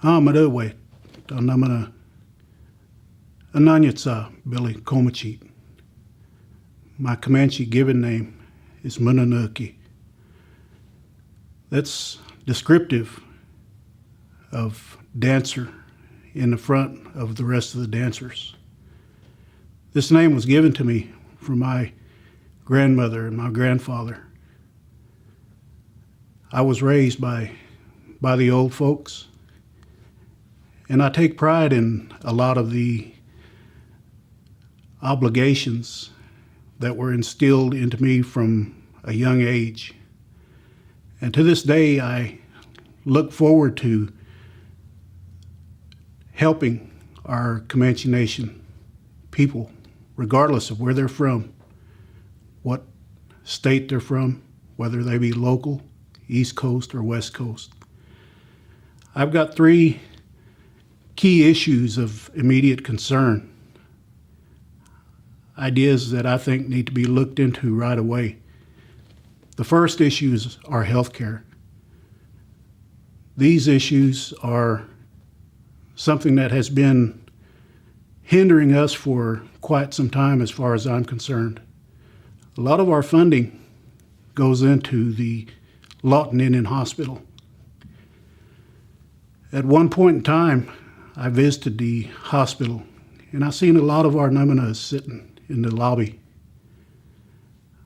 Amadewe, Tanamana, Ananyatsa, Billy Komahcheet. My Comanche given name is Munanuki. That's descriptive of dancer in the front of the rest of the dancers. This name was given to me from my grandmother and my grandfather. I was raised by the old folks, and I take pride in a lot of the obligations that were instilled into me from a young age. And to this day, I look forward to helping our Comanche Nation people, regardless of where they're from, what state they're from, whether they be local, East Coast, or West Coast. I've got three key issues of immediate concern, ideas that I think need to be looked into right away. The first issues are health care. These issues are something that has been hindering us for quite some time as far as I'm concerned. A lot of our funding goes into the Lawton Indian Hospital. At one point in time, I visited the hospital and I seen a lot of our Namanas sitting in the lobby.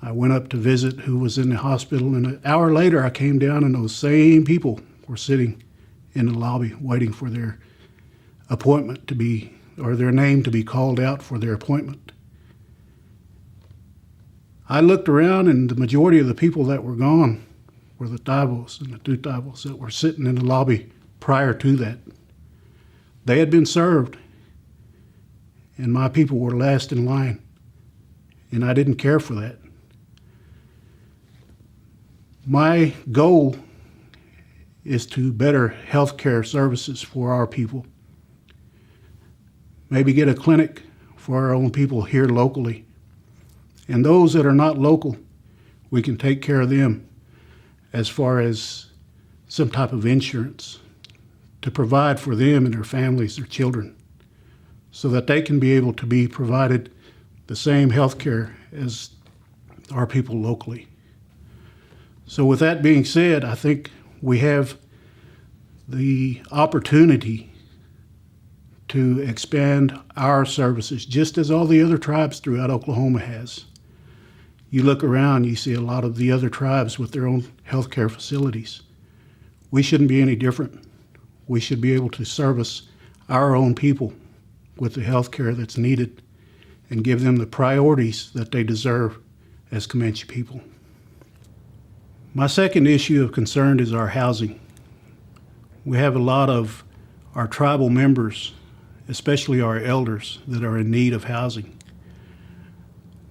I went up to visit who was in the hospital, and an hour later I came down and those same people were sitting in the lobby waiting for their appointment to be, or their name to be called out for their appointment. I looked around and the majority of the people that were gone were the Taibos and the Tutaibos that were sitting in the lobby prior to that. They had been served, and my people were last in line, and I didn't care for that. My goal is to better health care services for our people. Maybe get a clinic for our own people here locally. And those that are not local, we can take care of them as far as some type of insurance to provide for them and their families, their children, so that they can be able to be provided the same health care as our people locally. So with that being said, I think we have the opportunity to expand our services just as all the other tribes throughout Oklahoma has. You look around, you see a lot of the other tribes with their own healthcare facilities. We shouldn't be any different. We should be able to service our own people with the healthcare that's needed and give them the priorities that they deserve as Comanche people. My second issue of concern is our housing. We have a lot of our tribal members, especially our elders, that are in need of housing.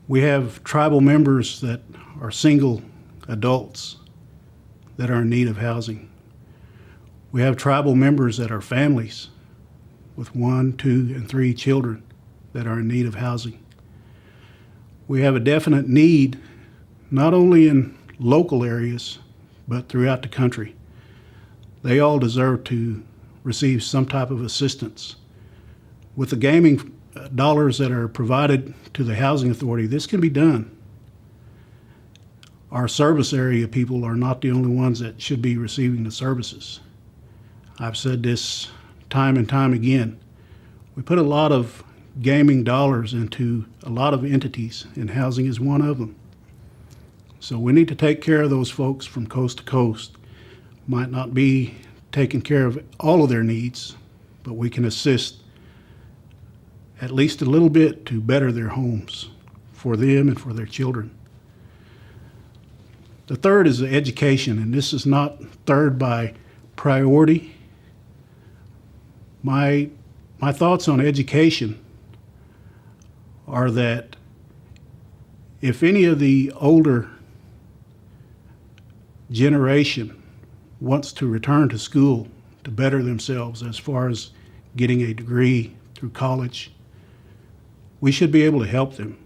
We have tribal members that are single adults that are in need of housing. We have tribal members that are families with 1, 2, and 3 children that are in need of housing. We have a definite need, not only in local areas, but throughout the country. They all deserve to receive some type of assistance. With the gaming dollars that are provided to the Housing Authority, this can be done. Our service area people are not the only ones that should be receiving the services. I've said this time and time again. We put a lot of gaming dollars into a lot of entities, and housing is one of them. So we need to take care of those folks from coast to coast. Might not be taking care of all of their needs, but we can assist at least a little bit to better their homes for them and for their children. The third is education, and this is not third by priority. My thoughts on education are that if any of the older generation wants to return to school to better themselves as far as getting a degree through college, we should be able to help them.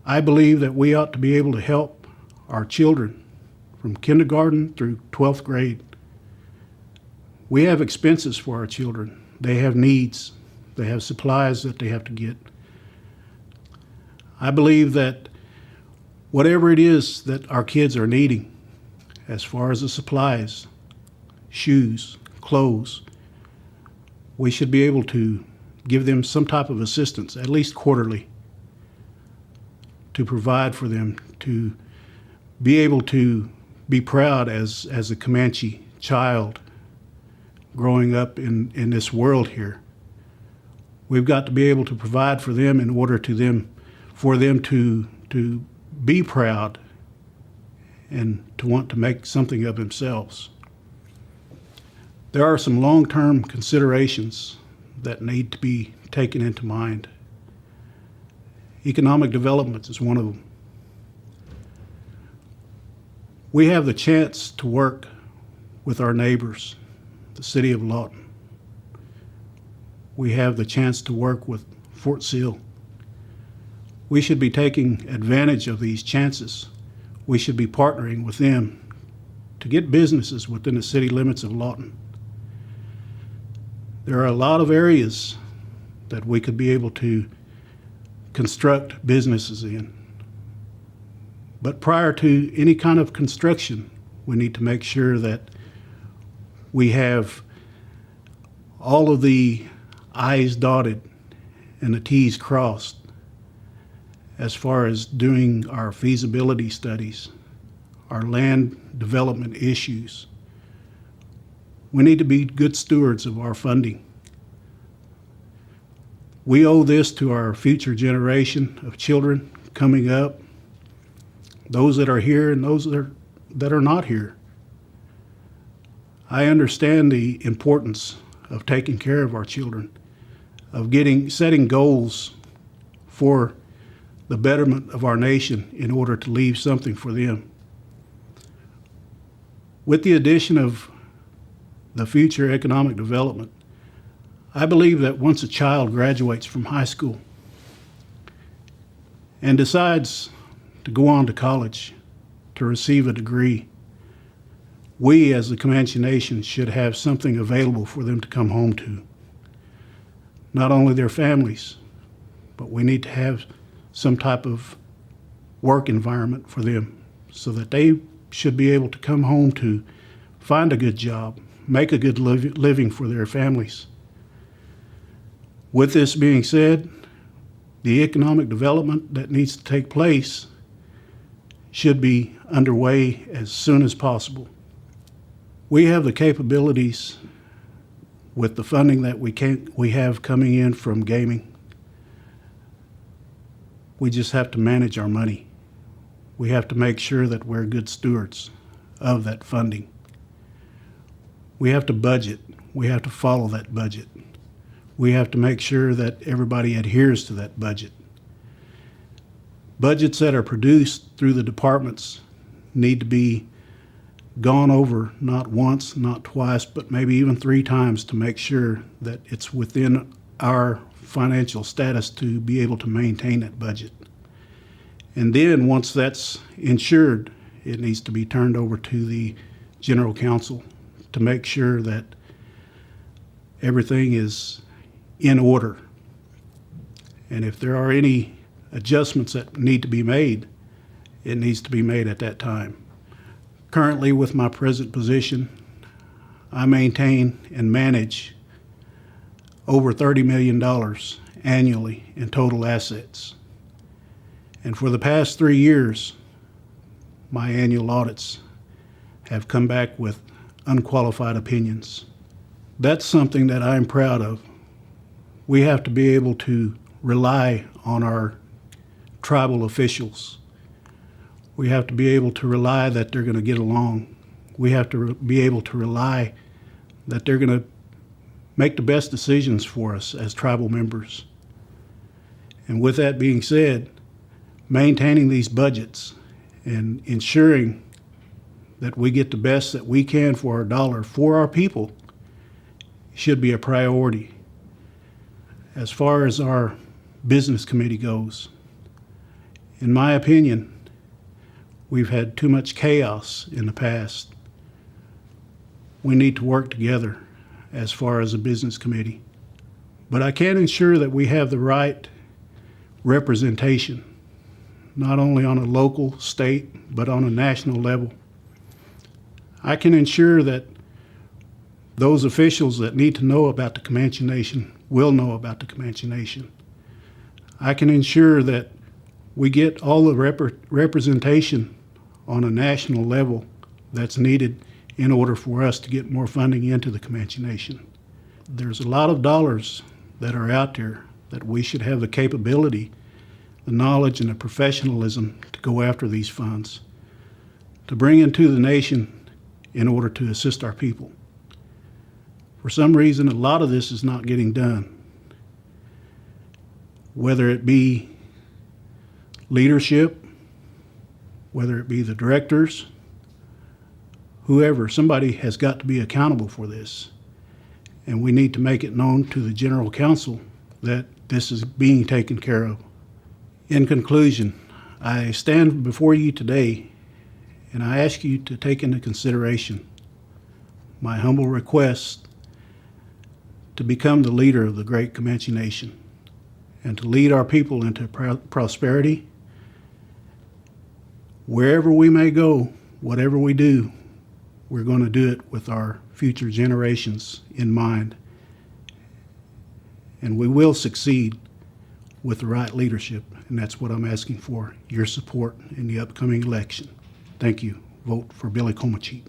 I believe that we ought to be able to help our children from kindergarten through 12th grade We have expenses for our children. They have needs. They have supplies that they have to get. I believe that whatever it is that our kids are needing, as far as the supplies, shoes, clothes, we should be able to give them some type of assistance, at least quarterly, to provide for them, to be able to be proud as a Comanche child growing up in this world here. We've got to be able to provide for them in order for them to be proud and to want to make something of themselves. There are some long-term considerations that need to be taken into mind. Economic development is one of them. We have the chance to work with our neighbors, the city of Lawton. We have the chance to work with Fort Sill. We should be taking advantage of these chances. We should be partnering with them to get businesses within the city limits of Lawton. There are a lot of areas that we could be able to construct businesses in. But prior to any kind of construction, we need to make sure that we have all of the I's dotted and the T's crossed as far as doing our feasibility studies, our land development issues. We need to be good stewards of our funding. We owe this to our future generation of children coming up, those that are here and those that are not here. I understand the importance of taking care of our children, of setting goals for the betterment of our nation in order to leave something for them. With the addition of the future economic development, I believe that once a child graduates from high school and decides to go on to college to receive a degree, we as the Comanche Nation should have something available for them to come home to. Not only their families, but we need to have some type of work environment for them so that they should be able to come home to find a good job, make a good living for their families. With this being said, the economic development that needs to take place should be underway as soon as possible. We have the capabilities with the funding that we have coming in from gaming. We just have to manage our money. We have to make sure that we're good stewards of that funding. We have to budget. We have to follow that budget. We have to make sure that everybody adheres to that budget. Budgets that are produced through the departments need to be gone over not once, not twice, but maybe even 3 times to make sure that it's within our financial status to be able to maintain that budget. And then once that's ensured, it needs to be turned over to the General Counsel to make sure that everything is in order. And if there are any adjustments that need to be made, it needs to be made at that time. Currently, with my present position, I maintain and manage over $30 million annually in total assets. And for the past 3 years, my annual audits have come back with unqualified opinions. That's something that I'm proud of. We have to be able to rely on our tribal officials. We have to be able to rely that they're going to get along. We have to be able to rely that they're going to make the best decisions for us as tribal members. And with that being said, maintaining these budgets and ensuring that we get the best that we can for our dollar for our people should be a priority. As far as our business committee goes, in my opinion, we've had too much chaos in the past. We need to work together as far as a business committee. But I can ensure that we have the right representation, not only on a local, state, but on a national level. I can ensure that those officials that need to know about the Comanche Nation will know about the Comanche Nation. I can ensure that we get all the representation on a national level that's needed in order for us to get more funding into the Comanche Nation. There's a lot of dollars that are out there that we should have the capability, the knowledge, and the professionalism to go after these funds, to bring into the nation in order to assist our people. For some reason, a lot of this is not getting done. Whether it be leadership, whether it be the directors, whoever, somebody has got to be accountable for this. And we need to make it known to the General Counsel that this is being taken care of. In conclusion, I stand before you today and I ask you to take into consideration my humble request to become the leader of the great Comanche Nation and to lead our people into prosperity. Wherever we may go, whatever we do, we're going to do it with our future generations in mind. And we will succeed with the right leadership, and that's what I'm asking for, your support in the upcoming election. Thank you. Vote for Billy Komahcheet.